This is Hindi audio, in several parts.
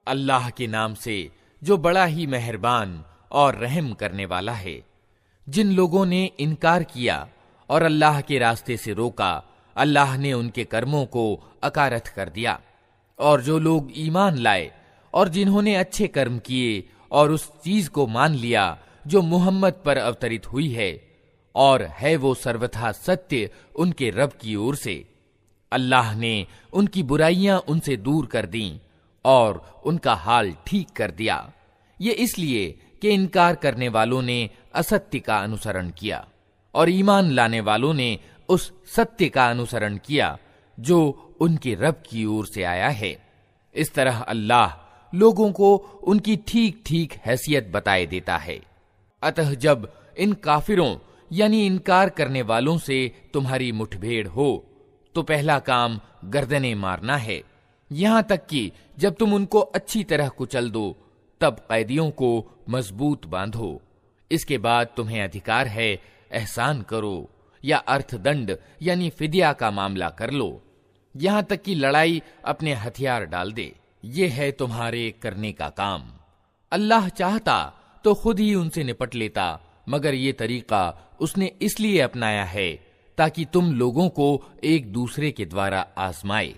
अल्लाह के नाम से जो बड़ा ही मेहरबान और रहम करने वाला है। जिन लोगों ने इनकार किया और अल्लाह के रास्ते से रोका, अल्लाह ने उनके कर्मों को अकारथ कर दिया। और जो लोग ईमान लाए और जिन्होंने अच्छे कर्म किए और उस चीज को मान लिया जो मुहम्मद पर अवतरित हुई है, और है वो सर्वथा सत्य उनके रब की ओर से, अल्लाह ने उनकी बुराइयां उनसे दूर कर दी और उनका हाल ठीक कर दिया। ये इसलिए कि इनकार करने वालों ने असत्य का अनुसरण किया और ईमान लाने वालों ने उस सत्य का अनुसरण किया जो उनके रब की ओर से आया है। इस तरह अल्लाह लोगों को उनकी ठीक ठीक हैसियत बताए देता है। अतः जब इन काफिरों यानी इनकार करने वालों से तुम्हारी मुठभेड़ हो तो पहला काम गर्दनें मारना है, यहां तक कि जब तुम उनको अच्छी तरह कुचल दो तब कैदियों को मजबूत बांधो। इसके बाद तुम्हें अधिकार है एहसान करो या अर्थदंड यानी फिदिया का मामला कर लो, यहां तक कि लड़ाई अपने हथियार डाल दे। ये है तुम्हारे करने का काम। अल्लाह चाहता तो खुद ही उनसे निपट लेता, मगर ये तरीका उसने इसलिए अपनाया है ताकि तुम लोगों को एक दूसरे के द्वारा आजमाए।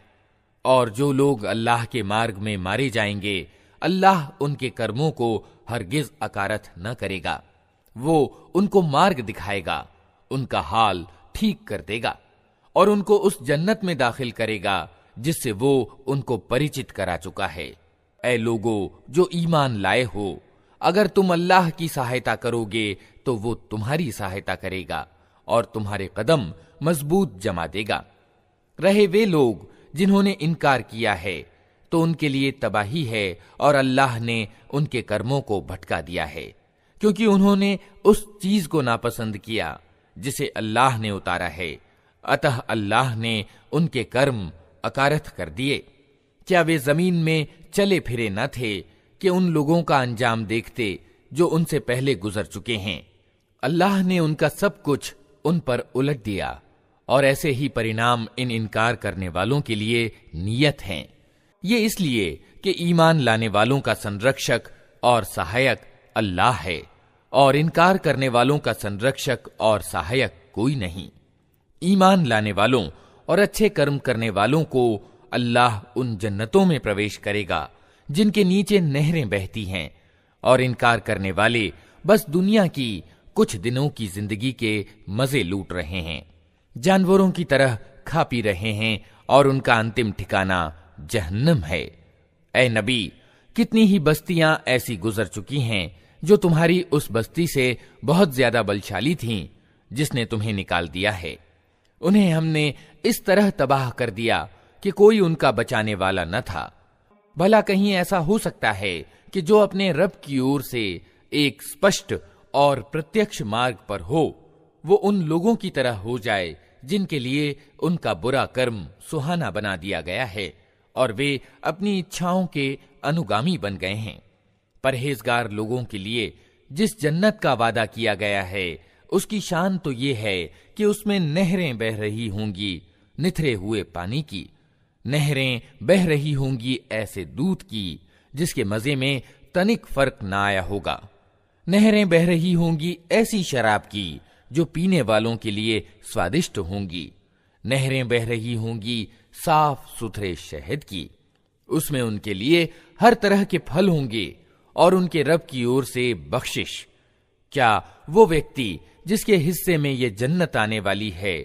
और जो लोग अल्लाह के मार्ग में मारे जाएंगे, अल्लाह उनके कर्मों को हरगिज अकारथ न करेगा। वो उनको मार्ग दिखाएगा, उनका हाल ठीक कर देगा और उनको उस जन्नत में दाखिल करेगा जिससे वो उनको परिचित करा चुका है। ऐ लोगो जो ईमान लाए हो, अगर तुम अल्लाह की सहायता करोगे तो वो तुम्हारी सहायता करेगा और तुम्हारे कदम मजबूत जमा देगा। रहे वे लोग जिन्होंने इनकार किया है तो उनके लिए तबाही है और अल्लाह ने उनके कर्मों को भटका दिया है, क्योंकि उन्होंने उस चीज को नापसंद किया जिसे अल्लाह ने उतारा है। अतः अल्लाह ने उनके कर्म अकारथ कर दिए। क्या वे जमीन में चले फिरे न थे कि उन लोगों का अंजाम देखते जो उनसे पहले गुजर चुके हैं? अल्लाह ने उनका सब कुछ उन पर उलट दिया और ऐसे ही परिणाम इन इनकार करने वालों के लिए नियत हैं। ये इसलिए कि ईमान लाने वालों का संरक्षक और सहायक अल्लाह है और इनकार करने वालों का संरक्षक और सहायक कोई नहीं। ईमान लाने वालों और अच्छे कर्म करने वालों को अल्लाह उन जन्नतों में प्रवेश करेगा जिनके नीचे नहरें बहती हैं, और इनकार करने वाले बस दुनिया की कुछ दिनों की जिंदगी के मजे लूट रहे हैं, जानवरों की तरह खा पी रहे हैं और उनका अंतिम ठिकाना जहन्नम है। ऐ नबी, कितनी ही बस्तियां ऐसी गुजर चुकी हैं जो तुम्हारी उस बस्ती से बहुत ज्यादा बलशाली थीं जिसने तुम्हें निकाल दिया है। उन्हें हमने इस तरह तबाह कर दिया कि कोई उनका बचाने वाला न था। भला कहीं ऐसा हो सकता है कि जो अपने रब की ओर से एक स्पष्ट और प्रत्यक्ष मार्ग पर हो, वो उन लोगों की तरह हो जाए जिनके लिए उनका बुरा कर्म सुहाना बना दिया गया है और वे अपनी इच्छाओं के अनुगामी बन गए हैं। परहेजगार लोगों के लिए जिस जन्नत का वादा किया गया है उसकी शान तो ये है कि उसमें नहरें बह रही होंगी निथरे हुए पानी की। नहरें बह रही होंगी ऐसे दूध की जिसके मजे में तनिक फर्क ना आया होगा। नहरें बह रही होंगी ऐसी शराब की जो पीने वालों के लिए स्वादिष्ट होंगी। नहरें बह रही होंगी साफ सुथरे शहद की। उसमें उनके लिए हर तरह के फल होंगे और उनके रब की ओर से बख्शिश। क्या वो व्यक्ति जिसके हिस्से में ये जन्नत आने वाली है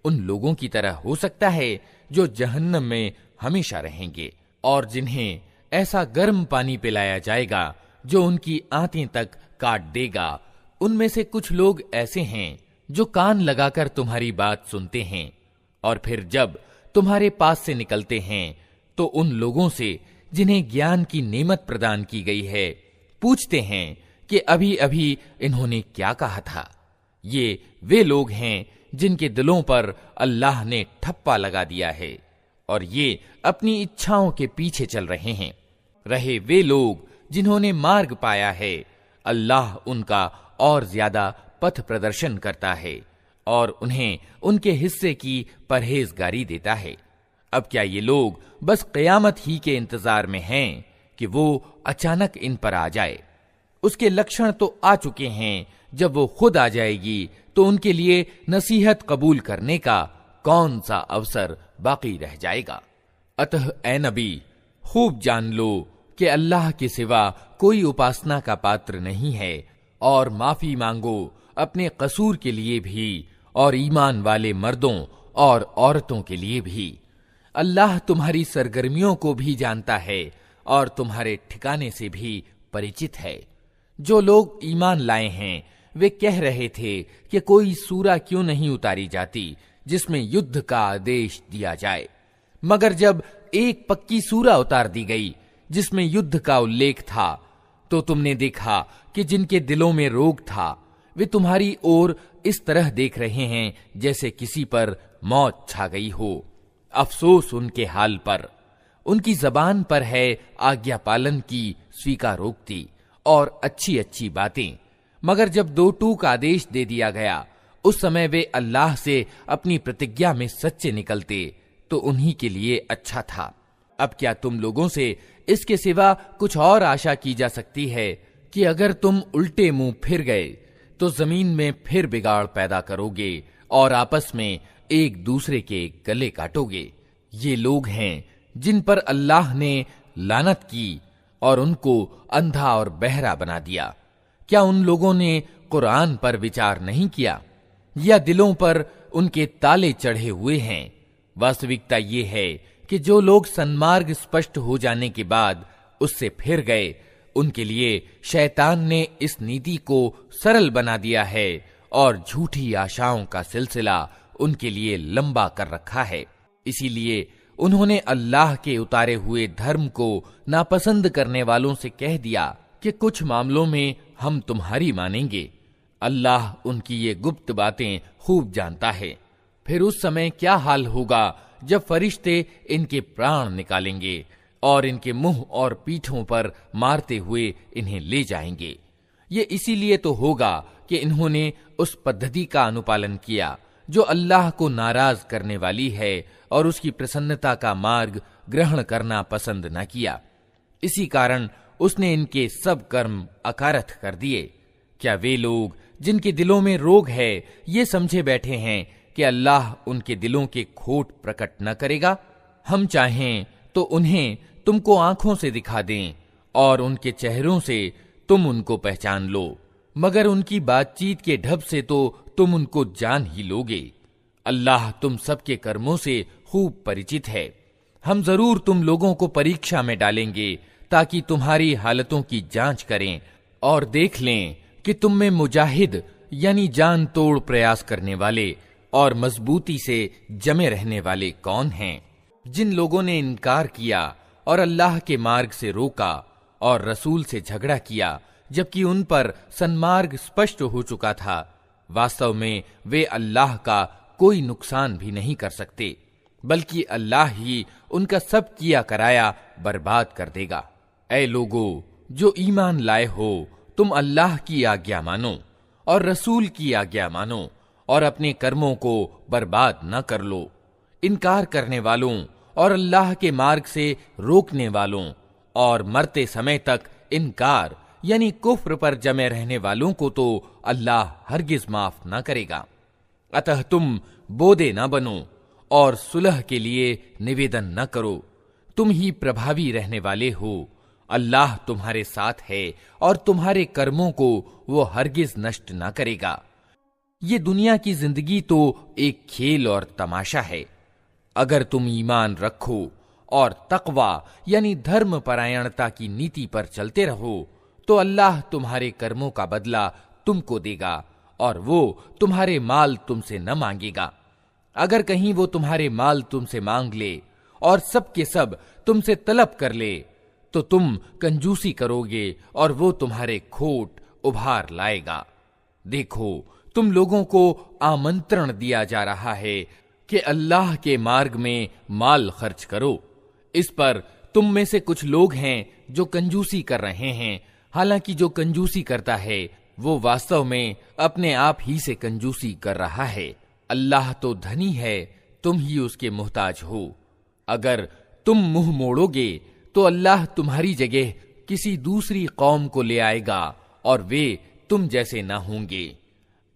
उन लोगों की तरह हो सकता है जो जहन्नम में हमेशा रहेंगे और जिन्हें ऐसा गर्म पानी पिलाया जाएगा जो उनकी आंतें तक काट देगा? उनमें से कुछ लोग ऐसे हैं जो कान लगाकर तुम्हारी बात सुनते हैं और फिर जब तुम्हारे पास से निकलते हैं तो उन लोगों से जिन्हें ज्ञान की नेमत प्रदान की गई है पूछते हैं कि अभी अभी इन्होंने क्या कहा था। ये वे लोग हैं जिनके दिलों पर अल्लाह ने ठप्पा लगा दिया है और ये अपनी इच्छाओं के पीछे चल रहे हैं। रहे वे लोग जिन्होंने मार्ग पाया है, अल्लाह उनका और ज्यादा पथ प्रदर्शन करता है और उन्हें उनके हिस्से की परहेजगारी देता है। अब क्या ये लोग बस क़यामत ही के इंतजार में हैं कि वो अचानक इन पर आ जाए। उसके लक्षण तो आ चुके हैं, जब वो खुद आ जाएगी तो उनके लिए नसीहत कबूल करने का कौन सा अवसर बाकी रह जाएगा। अतः ए नबी, खूब जान लो कि अल्लाह के सिवा कोई उपासना का पात्र नहीं है, और माफी मांगो अपने कसूर के लिए भी और ईमान वाले मर्दों और औरतों के लिए भी। अल्लाह तुम्हारी सरगर्मियों को भी जानता है और तुम्हारे ठिकाने से भी परिचित है। जो लोग ईमान लाए हैं वे कह रहे थे कि कोई सूरा क्यों नहीं उतारी जाती जिसमें युद्ध का आदेश दिया जाए, मगर जब एक पक्की सूरा उतार दी गई जिसमें युद्ध का उल्लेख था तो तुमने देखा कि जिनके दिलों में रोग था वे तुम्हारी ओर इस तरह देख रहे हैं जैसे किसी पर मौत छा गई हो। अफसोस उनके हाल पर। उनकी जबान पर है आज्ञा पालन की स्वीकारोक्ति और अच्छी अच्छी बातें, मगर जब दो टूक आदेश दे दिया गया उस समय वे अल्लाह से अपनी प्रतिज्ञा में सच्चे निकलते तो उन्हीं के लिए अच्छा था। अब क्या तुम लोगों से इसके सिवा कुछ और आशा की जा सकती है कि अगर तुम उल्टे मुंह फिर गए तो जमीन में फिर बिगाड़ पैदा करोगे और आपस में एक दूसरे के गले काटोगे। ये लोग हैं जिन पर अल्लाह ने लानत की और उनको अंधा और बहरा बना दिया। क्या उन लोगों ने कुरान पर विचार नहीं किया, या दिलों पर उनके ताले चढ़े हुए हैं? वास्तविकता ये है कि जो लोग सन्मार्ग स्पष्ट हो जाने के बाद उससे फिर गए, उनके लिए शैतान ने इस नीति को सरल बना दिया है और झूठी आशाओं का सिलसिला उनके लिए लंबा कर रखा है। इसीलिए उन्होंने अल्लाह के उतारे हुए धर्म को नापसंद करने वालों से कह दिया कि कुछ मामलों में हम तुम्हारी मानेंगे। अल्लाह उनकी ये गुप्त बातें खूब जानता है। फिर उस समय क्या हाल होगा जब फरिश्ते इनके प्राण निकालेंगे और इनके मुंह और पीठों पर मारते हुए इन्हें ले जाएंगे। ये इसीलिए तो होगा कि इन्होंने उस पद्धति का अनुपालन किया जो अल्लाह को नाराज करने वाली है और उसकी प्रसन्नता का मार्ग ग्रहण करना पसंद न किया। इसी कारण उसने इनके सब कर्म अकारथ कर दिए। क्या वे लोग जिनके दिलों में रोग है ये समझे बैठे हैं कि अल्लाह उनके दिलों के खोट प्रकट न करेगा? हम चाहें तो उन्हें तुमको आंखों से दिखा दें और उनके चेहरों से तुम उनको पहचान लो, मगर उनकी बातचीत के ढब से तो तुम उनको जान ही लोगे। अल्लाह तुम सबके कर्मों से खूब परिचित है। हम जरूर तुम लोगों को परीक्षा में डालेंगे ताकि तुम्हारी हालतों की जांच करें और देख लें कि तुम में मुजाहिद यानी जान तोड़ प्रयास करने वाले और मजबूती से जमे रहने वाले कौन हैं। जिन लोगों ने इनकार किया और अल्लाह के मार्ग से रोका और रसूल से झगड़ा किया जबकि उन पर सन्मार्ग स्पष्ट हो चुका था, वास्तव में वे अल्लाह का कोई नुकसान भी नहीं कर सकते, बल्कि अल्लाह ही उनका सब किया कराया बर्बाद कर देगा। ऐ लोगो जो ईमान लाए हो, तुम अल्लाह की आज्ञा मानो और रसूल की आज्ञा मानो और अपने कर्मों को बर्बाद न कर लो। इनकार करने वालों और अल्लाह के मार्ग से रोकने वालों और मरते समय तक इनकार यानी कुफ्र पर जमे रहने वालों को तो अल्लाह हरगिज माफ न करेगा। अतः तुम बोदे न बनो और सुलह के लिए निवेदन न करो। तुम ही प्रभावी रहने वाले हो। अल्लाह तुम्हारे साथ है और तुम्हारे कर्मों को वो हरगिज नष्ट न करेगा। ये दुनिया की जिंदगी तो एक खेल और तमाशा है। अगर तुम ईमान रखो और तकवा यानी धर्म परायणता की नीति पर चलते रहो तो अल्लाह तुम्हारे कर्मों का बदला तुमको देगा और वो तुम्हारे माल तुमसे न मांगेगा। अगर कहीं वो तुम्हारे माल तुमसे मांग ले और सब के सब तुमसे तलब कर ले तो तुम कंजूसी करोगे और वो तुम्हारे खोट उभार लाएगा। देखो, तुम लोगों को आमंत्रण दिया जा रहा है कि अल्लाह के मार्ग में माल खर्च करो। इस पर तुम में से कुछ लोग हैं जो कंजूसी कर रहे हैं। हालांकि जो कंजूसी करता है वो वास्तव में अपने आप ही से कंजूसी कर रहा है। अल्लाह तो धनी है, तुम ही उसके मोहताज हो। अगर तुम मुंह मोड़ोगे तो अल्लाह तुम्हारी जगह किसी दूसरी कौम को ले आएगा और वे तुम जैसे न होंगे।